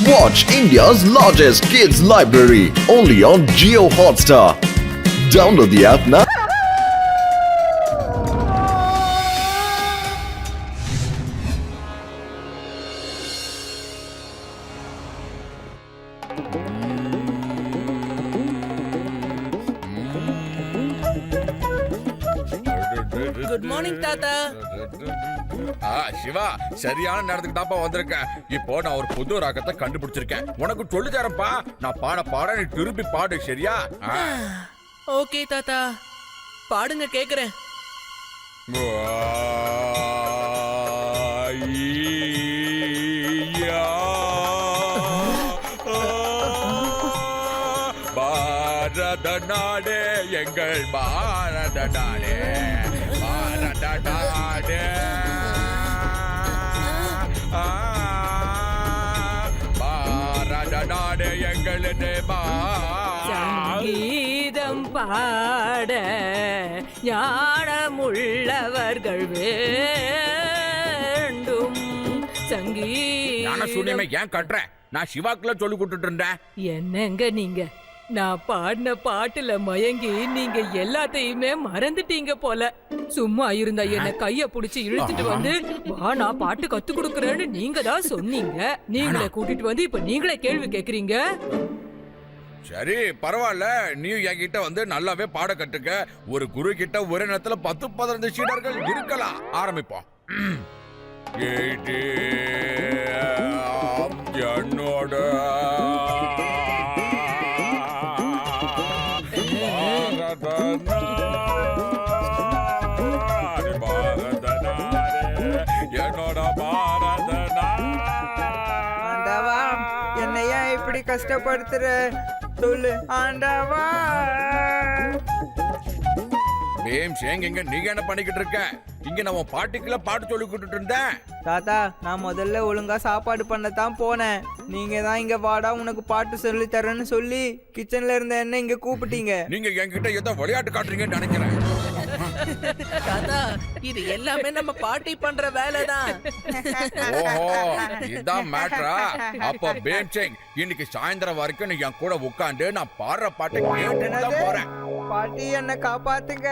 Watch India's largest kids library only on Jio Hotstar. Download the app now. Good morning தாத்தா. சிவா, சரியான நேரத்துக்கு தான்ப்பா வந்திருக்கேன். இப்போ நான் ஒரு புது ராகத்தை கண்டுபிடிச்சிருக்கேன். உனக்கு சொல்லி தரேன்ப்பா. நான் பாட நீ திருப்பி பாடு, சரியா? ஓகே தாத்தா, பாடுங்க கேக்குறேன். பாரத நாடே எங்கள் பாரத நாடே, பாரத நாடே, பாரத நாடே எங்களது சங்கீதம் பாட ஞானமுள்ளவர்கள் வேண்டும். சங்கீதம் ஏன் கட்டுற? நான் சிவாக்குள்ள சொல்லி கொடுத்துட்டு இருந்தேன். என்னங்க நீங்க, நான் பாடின பாட்டுல மயங்கி நீங்க எல்லாத்தையுமே மறந்துட்டீங்க போல. சும்மா இருந்தா என்ன கைய புடிச்சு இழுத்துட்டு வந்து வா நான் பாட்டு கத்து கொடுக்கறேன்னு நீங்க தான் சொன்னீங்க. நீங்களே கூட்டிட்டு வந்து இப்ப நீங்களே கேள்வி கேக்குறீங்க. சரி பரவாயில்ல, நீ என்கிட்ட வந்து நல்லாவே பாட கட்டுக்க. ஒரு குரு கிட்ட ஒரு நேரத்துல 10-15 சீடர்கள் இருக்கலாம். ஆரம்பிப்போம். என்னோட ஆண்டவா, என்னையா இப்படி கஷ்டப்படுத்துற? சொல்லு ஆண்டவா. எங்க நீங்க என்ன பண்ணிக்கிட்டு இருக்க? இங்க நம்ம பாட்டிக்குள்ள பாட்டு சொல்லி கொடுத்துட்டு இருந்தேன். தாத்தா, நான் முதல்ல ஒழுங்கா சாப்பாடு பண்ணத்தான் போனேன். நீங்க தான் இங்க வாடா உனக்கு பாட்டு சொல்லி தரேன்னு சொல்லி கிச்சன்ல இருந்த என்ன இங்க கூப்பிட்டீங்க. நீங்க என்கிட்ட ஏதோ விளையாட்டு காட்டுறீங்கன்னு நினைக்கிறேன். தாத்தா, இது எல்லாமே நம்ம பாட்டி பண்ற வேலைதான். ஓஹோ, இதான் மேட்டரா? அப்ப பேம்சிங், இன்னைக்கு சாயந்தரம் வரைக்கும் நீ என் கூட உட்காந்து நான் பாடுற பாட்டை கேட்டுட்டு தான் போறேன். பாட்டி என்ன காப்பாத்துங்க.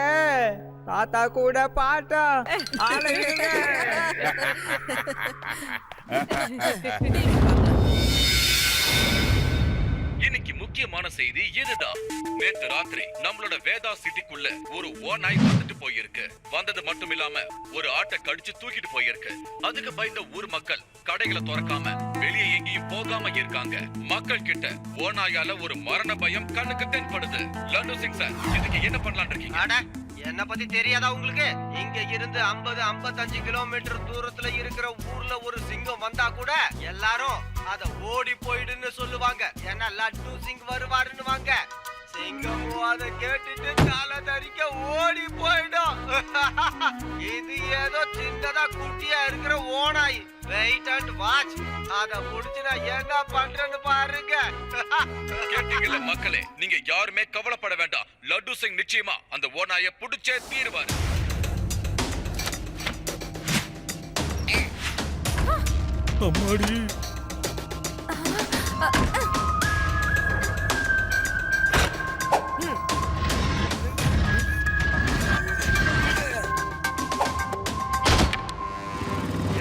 தாத்தா கூட பாட்டா இன்னைக்கு முக்கியமான செய்தி இதுதான். நேத்து ராத்திரி நம்மளோட வேதா சிட்டிக்குள்ள ஒரு ஓநாய் வந்துட்டு போயிருக்கு. வந்தது மட்டும் இல்லாம ஒரு ஆட்டை கடிச்சு தூக்கிட்டு போயிருக்கு. அதுக்கு பயந்த ஊர் மக்கள் கடைகளை திறக்காம வெளியே எங்கேயும் போகாம இருக்காங்க. மக்கள் கிட்ட ஓநாயால ஒரு மரண பயம் கண்ணுக்கு தென்படுது. லட்டு சிங் சார், இதுக்கு என்ன பண்ணலாம்னு இருக்கீங்க? என்ன பத்தி தெரியாதா உங்களுக்கு? இங்க இருந்து 50-55 கிலோமீட்டர் தூரத்துல இருக்கிற ஊர்ல ஒரு சிங்கம் வந்தா கூட எல்லாரும் அத ஓடி போயிடுன்னு சொல்லுவாங்க. ஏன்னா லட்டு சிங் வருவாருன்னு வாங்க. சிங்கம் அத கேட்டுட்டு காலை தரிக்க ஓடி போயிடும். இது ஏதோ சின்னதா குட்டியா இருக்கிற ஓனாய். Wait and watch. அத முடிச்சு நான் என்ன பண்றேன்னு பாருங்க. கேட்டீங்கல்ல மக்களே, நீங்க யாருமே கவலைப்பட வேண்டாம். லட்டு சிங் நிச்சயமா அந்த ஓநாயை புடிச்சே தீருவாரு. அம்மாடி,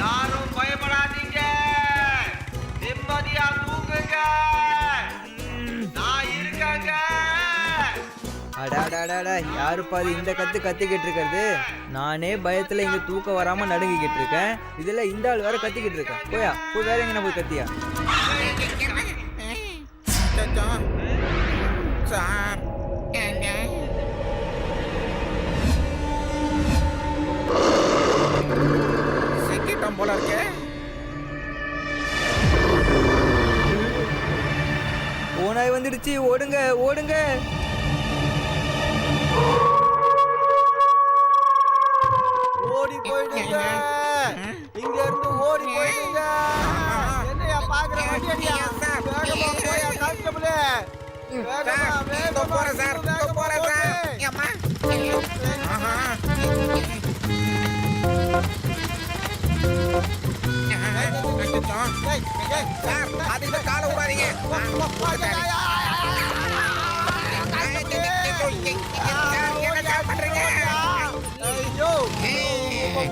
யாரும் பயப்படாதீங்க. நிம்மதியா தூங்குங்க. நான் இருக்கேங்க. அடாடாடாடா, யாரு பாரு இந்த கத்திக்கிட்டு இருக்கிறது? நானே பயத்துல இங்க தூக்கம் வராம நடுங்கிக்கிட்டு இருக்கேன். இதுல இந்த ஆள் வேற கத்திக்கிட்டு இருக்கேன். போய் வேற எங்க போய் கத்தியா? சிக்கிட்டம் போல இருக்கே. ஓனாய் வந்துடுச்சு, ஓடுங்க ஓடுங்க. ஓடி போயிடுங்க. இங்க இருந்து ஓடி போயிடுங்க. என்னையா பாக்குற வண்டியா? வேகமா போயா கான்ஸ்டபிளே. வேகமா போறேன் சார். அம்மா. இழுச்சோம். சார், அதுக்கு காலை விடாதீங்க.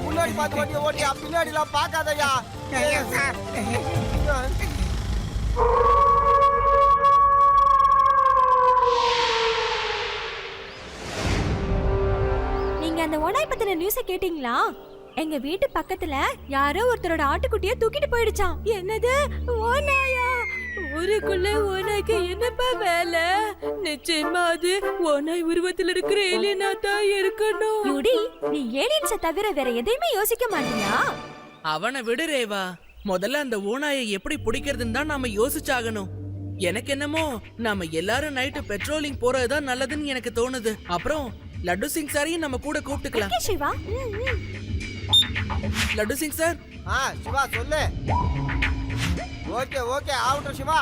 முன்னாடி பார்த்து வண்டியை ஓட்டியா, பின்னாடி எல்லாம் பார்க்காதயா. நீங்க அந்த ஓனாய் பத்தின நியூஸ கேட்டீங்களா? எங்க வீட்டு பக்கத்துல யாரோ ஒருத்தரோட ஆட்டுக்குட்டிய தூக்கிட்டு போயிடுச்சாம். என்னது, ஓனாயா? ஊருக்குள்ள ஓனாய்க்கு என்னப்பா வேலை? நிச்சயமா அது ஓனாய் உருவத்துல இருக்கிற ஏலியனா தான் இருக்கணும். யூடி, நீ ஏலியன்ஸ தவிர வேற எதையுமே யோசிக்க மாட்டியா? அவனை விடு ரேவா. முதல்ல அந்த ஓநாயை எப்படி பிடிக்கிறதுன்னு தான் நாம யோசிச்சாகணும். எனக்கு என்னமோ நாம எல்லாரும் நைட்டு பெட்ரோலிங் போறதுதான் நல்லதுன்னு எனக்கு தோணுது. அப்புறம் லட்டு சிங் சாரையும் நம்ம கூட கூப்பிட்டுக்கலாம். ஓகே சிவா. லட்டு சிங் சார். சிவா சொல்லு. ஓகே ஓகே ஆகட்டும் சிவா,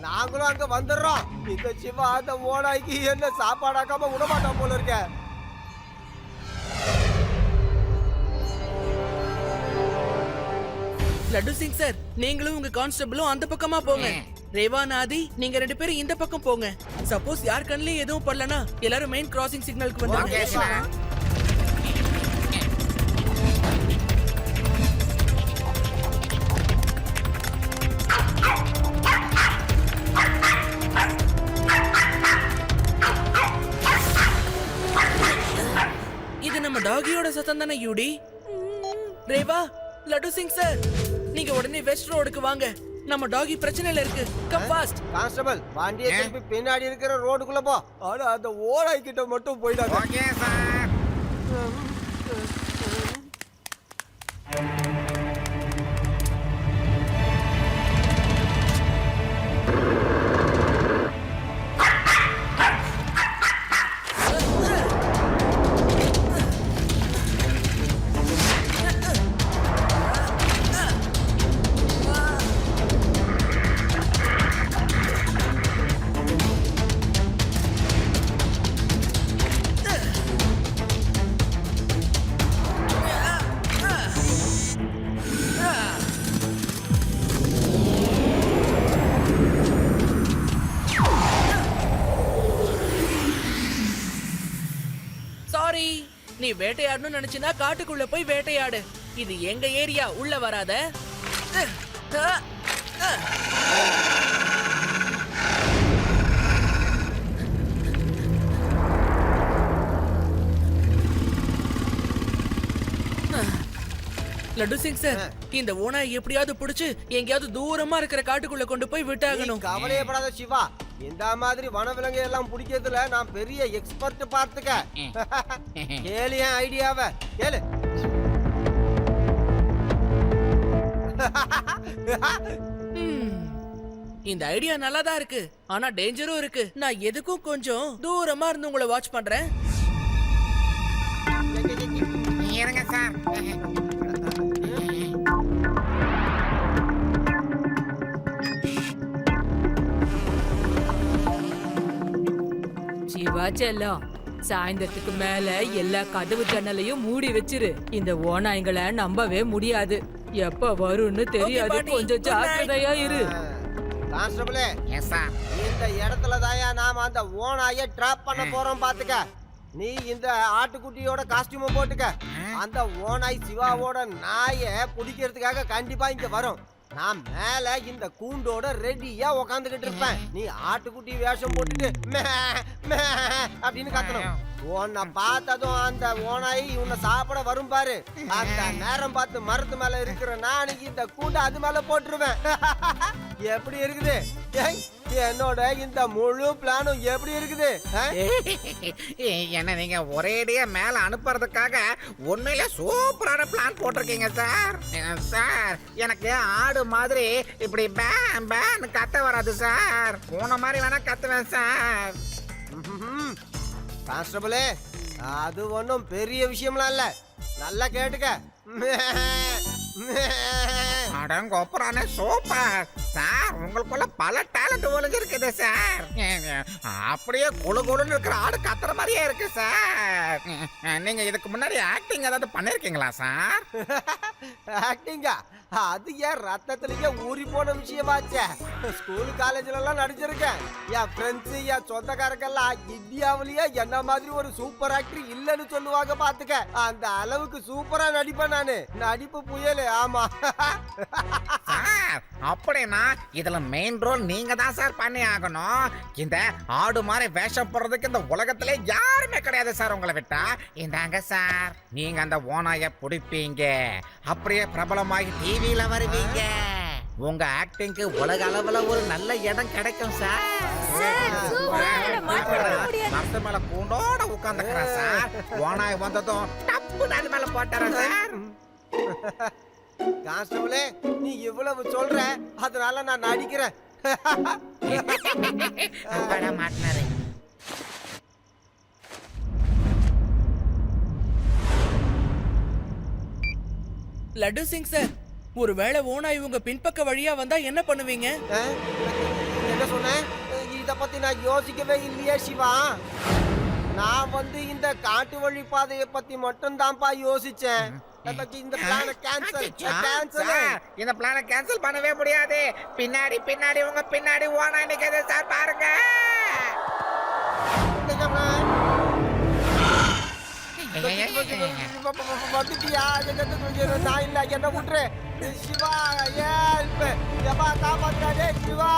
நாங்களும் அங்க வந்துடுறோம். இந்த சிவா அந்த ஓனாய்க்கு என்ன சாப்பாடாக்காம விடமாட்டான் போல இருக்க. லட்டு சிங் சார், நீங்களும் உங்க கான்ஸ்டபிளும் அந்த பக்கமா போங்க. ரேவா நாதி, நீங்க 2 பேரும் இந்த பக்கம் போங்க. சப்போஸ் யார் கண்ணிலயும் எதுவும் படலனா எல்லாரும் மெயின் கிராசிங் சிக்னலுக்கு வந்துருங்க. இது நம்ம டாகியோட சத்தம் தானே யூடி? ரேவா, லட்டு சிங் சார், நீங்க உடனே வெஸ்ட் ரோடுக்கு வாங்க. நம்ம டாகி பிரச்சனையில இருக்கு. Come fast. கான்ஸ்டபிள், வண்டியை திருப்பி பின்னாடி இருக்கிற ரோடுக்குள்ள போ. ஆனா அந்த ஓனாய் கிட்ட மட்டும் போயிடாத. Okay sir. சாரி, நீ வேட்டையாடணும்னு நினைச்சினா காட்டுக்குள்ள போய் வேட்டையாடு. இது எங்க ஏரியா, உள்ள வராத. லட்டு சிங் சார், இந்த ஓனாய் எப்படியாவது புடிச்சு எங்கேயாவது தூரமா இருக்கிற காட்டுக்குள்ள கொண்டு போய் விட்டாகணும். கவலையப்படாத சிவா, இந்த மாதிரி வனவிலங்கு எல்லாம் பிடிக்கிறதுல நான் பெரிய எக்ஸ்பர்ட் பார்த்துக்க. கேளு என் ஐடியாவை கேளு. இந்த ஐடியா நல்லா தான் இருக்கு, ஆனா டேஞ்சரும் இருக்கு. நான் எதுக்கும் கொஞ்சம் தூரமா இருந்து உங்களை வாட்ச் பண்றேன். இருங்க சார். சிவா செல்லம், சாயந்தரத்துக்கு மேல எல்லா கதவு ஜன்னலையும் மூடி வச்சிரு. இந்த ஓநாய்களை நம்பவே முடியாது. எப்ப வரும்னு தெரியாது. பாட்டி. கொஞ்சம் Good night. ஜாக்கிரதையா இரு. கான்ஸ்டபிளே, எஸ் சார். இந்த இடத்துல தாயா நாம அந்த ஓனாயை ட்ராப் பண்ண போறோம் பாத்துக்க. நீ இந்த ஆட்டுக்குட்டியோட காஸ்டியூம் போட்டுக்க. அந்த ஓனாய் சிவாவோட நாயை பிடிக்கிறதுக்காக கண்டிப்பா இங்க வரும். நான் மேல இந்த கூண்டோட ரெடியா உக்காந்துகிட்டு இருப்பேன். நீ ஆட்டுக்குட்டி வேஷம் போட்டுட்டு மே மே அப்படின்னு கத்தணும். உன்னை பார்த்ததும் அந்த ஓனாய் உன்னை சாப்பிட வரும் பாரு. அந்த நேரம் பார்த்து மரத்து மேல இருக்கிற நான் இந்த கூண்டை அது மேல போட்டுருவேன். எப்படி இருக்குது ஏய், என்னோட இந்த முழு பிளானும் எப்படி இருக்குது? என்ன நீங்க ஒரேடியா மேல அனுப்புறதுக்காக உண்மையில சூப்பரான பிளான் போட்டிருக்கீங்க சார். சார், எனக்கு ஆடு மாதிரி இப்படி பேன் பேன் கத்த வராது சார். பூனை மாதிரி வேணா கத்துவேன் சார். கான்ஸ்டபிளே, அது ஒன்றும் பெரிய விஷயம்லாம் இல்ல. நல்லா கேட்டுக்க. அடங்கொப்பரானே சூப்பர் சார். உங்களுக்குள்ள பல டேலண்ட் ஒழுங்கு இருக்குது சார். அப்படியே குழு குழுன்னு இருக்கிற ஆடு கத்துற மாதிரியே இருக்கு சார். நீங்க இதுக்கு முன்னாடி ஆக்டிங் ஏதாவது பண்ணிருக்கீங்களா சார்? ஆக்டிங்கா? அது ஏன் ரத்தத்திலேயே ஊறி போன விஷயமாச்சே. ஸ்கூல் காலேஜ்ல எல்லாம் நடிச்சிருக்கேன். என் ஃப்ரெண்ட்ஸ் என் சொந்தக்காரங்கெல்லாம் இந்தியாவிலேயே என்ன மாதிரி ஒரு சூப்பர் ஆக்டர் இல்லைன்னு சொல்லுவாங்க. பாத்துக்க, அந்த அளவுக்கு சூப்பரா நடிப்பேன் நானு. நடிப்பு புயல். ஆமா சார், அப்படின்னா இதுல மெயின் ரோல் நீங்க தான் சார் பண்ணி ஆகணும். இந்த ஆடு மாதிரி வேஷம் போடுறதுக்கு இந்த உலகத்திலே யாருமே கிடையாது சார் உங்களை விட்டா. இந்தாங்க சார், நீங்க அந்த ஓனாய பிடிப்பீங்க, அப்படியே பிரபலமாகி டிவியில வருவீங்க. உங்க ஆக்டிங்க்கு உலக அளவுல ஒரு நல்ல இடம் கிடைக்கும் சார். மரத்து மேல பூண்டோட உட்கார்ந்துக்கிறேன் சார். ஓனாய் வந்ததும் டப்பு அது மேல போட்டுறேன் சார். கான்ஸ்டபிளே, நீ இவ்வளவு சொல்ற, அதனால நான் நடிக்கிறேன். மாட்டினாரு. லட்டு சிங் சார், ஒருவேளை ஓனாய் உங்க பின்பக்க வழியா வந்தா என்ன பண்ணுவீங்க? என்ன சொன்ன? இத பத்தி நான் யோசிக்கவே இல்லையே சிவா. நான் வந்து இந்த காட்டு வழி பாதையை பத்தி மட்டும் தான்ப்பா யோசிச்சேன். இந்த பிளான கேன்சல் பண்ணவே முடியாது. பின்னாடி பின்னாடி உங்க பின்னாடி ஓனாய் நிக்குது சார், பாருங்க. வந்துட்டியா? நான் இல்ல, என்ன விட்டுரு சிவா. ஏப்பா காப்பாத்துறாடே சிவா.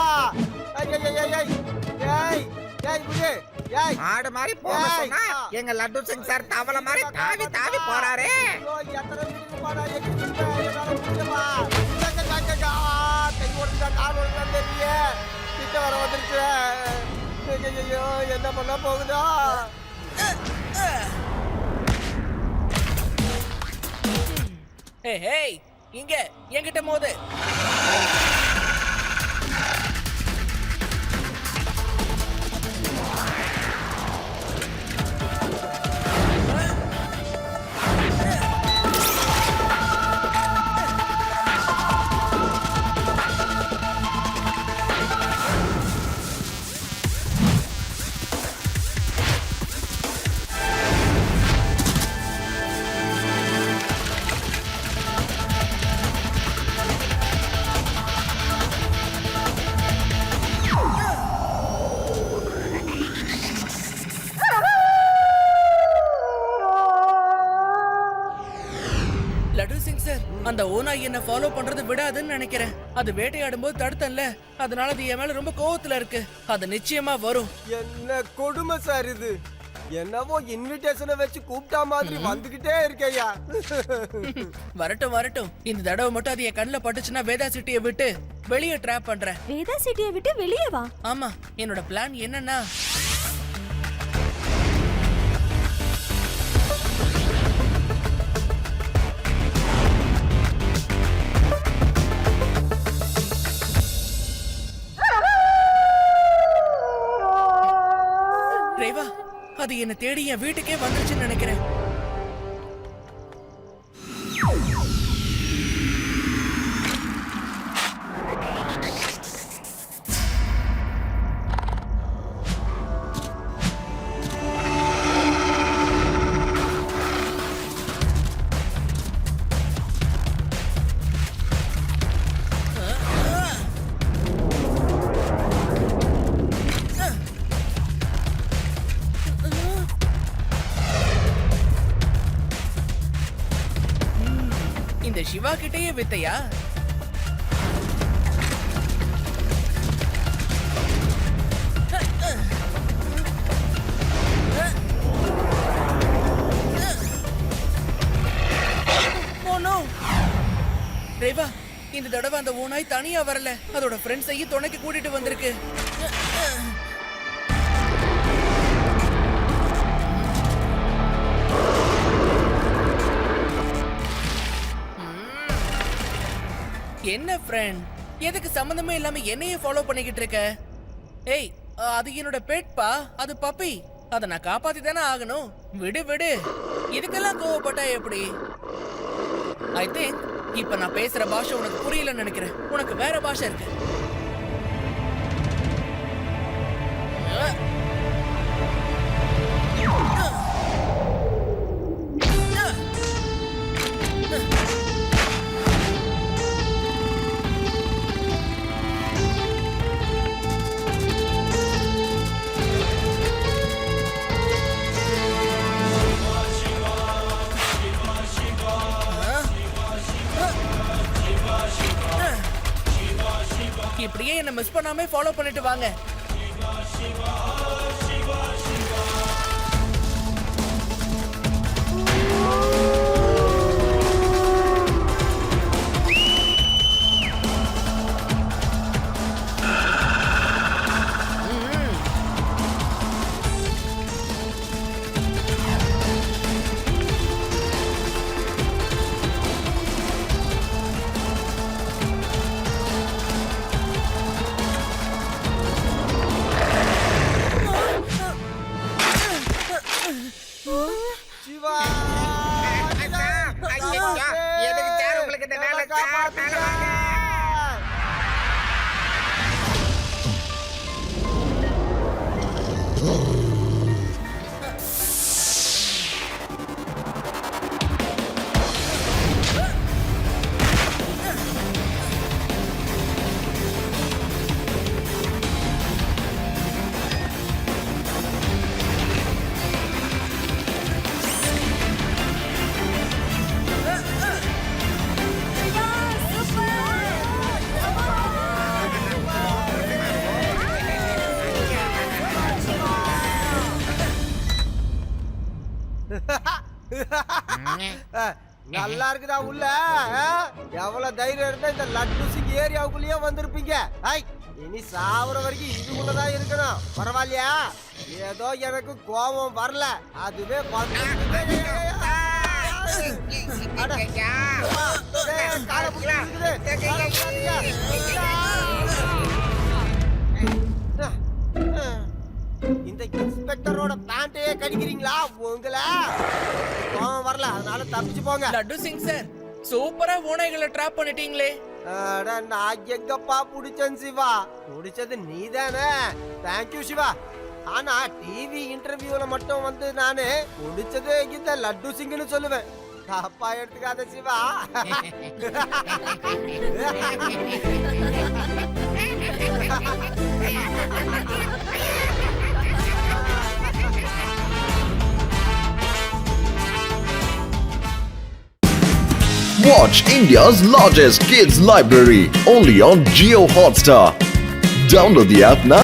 ஆடு மாதிரி போக சொன்னா எங்க லட்டு சிங் சார் தவளை மாதிரி தாவி தாவி போறாரு. என்ன பண்ண போகுதா? ஏய், இங்க என்கிட்ட மோது. அந்த ஓனாய் என்ன ஃபாலோ பண்றது விடாதுன்னு நினைக்கிறேன். அது வேட்டையாடும் போது தடுத்தன்ல, அதனால அது என் மேல ரொம்ப கோவத்துல இருக்கு. அது நிச்சயமா வரும். என்ன கொடுமை சார் இது. என்னவோ இன்விடேஷனை வச்சு கூப்பிட்டா மாதிரி வந்துகிட்டே இருக்கேயா. வரட்டும் வரட்டும், இந்த தடவை மட்டும் அது என் கண்ணுல பட்டுச்சுன்னா வேதா சிட்டியை விட்டு வெளியே ட்ராப் பண்றேன். வேதா சிட்டியை விட்டு வெளியே வா? ஆமா, என்னோட பிளான் என்னன்னா, அது என்ன தேடி என் வீட்டுக்கே வந்துருச்சுன்னு நினைக்கிறேன். இந்த சிவா கிட்டயே வித்தையா? ரேவா, இந்த தடவை அந்த ஓனாய் தனியா வரல, அதோட ஃப்ரெண்ட்ஸையும் துணைக்கு கூட்டிட்டு வந்திருக்கு. என்ன ஃப்ரெண்ட், எதுக்கு சம்பந்தமே இல்லாம என்னையே ஃபாலோ பண்ணிக்கிட்டு இருக்க? ஏய், அது என்னோட பெட்பா, அது பப்பி. அதை நான் காப்பாத்தி தானே ஆகணும். விடு விடு, இதுக்கெல்லாம் கோவப்பட்டா எப்படி? ஐ திங்க் இப்ப நான் பேசுற பாஷை உனக்கு புரியலன்னு நினைக்கிறேன். உனக்கு வேற பாஷை இருக்கு. இப்படியே என்ன மிஸ் பண்ணாம ஃபாலோ பண்ணிட்டு வாங்க. சிவா ஐயோ, எதுக்கு சார் உங்களுக்கு இந்த வேலை சார்? மேல வாங்க. நல்லா இருக்குதா உள்ள? எவ்வளவு தைரியம் இருந்தா இந்த லட்டு சிங் ஏரியாவுக்குள்ளேயே வந்திருப்பீங்க. இனி சாவர வரைக்கும் இதுக்குள்ளதான் இருக்கணும். பரவாயில்லையா? ஏதோ எனக்கு கோபம் வரல, அதுவே இந்த இன்ஸ்பெக்டரோட பேண்டையே கடிக்கிறீங்களா? உங்களை கோபம் வரல, அதனால தப்பிச்சு போங்க. லட்டு சிங் சார், சூப்பரா ஓநாய்களை ட்ராப் பண்ணிட்டீங்களே. நான் எங்கப்பா புடிச்சேன் சிவா? புடிச்சது நீதானே? தேங்க்யூ சிவா. ஆனா டிவி இன்டர்வியூல மட்டும் வந்து நானு புடிச்சது இந்த லட்டு சிங்னு சொல்லுவேன். தப்பா எடுத்துக்காத Siva. Watch India's largest kids library only on Jio Hotstar. Download the app now.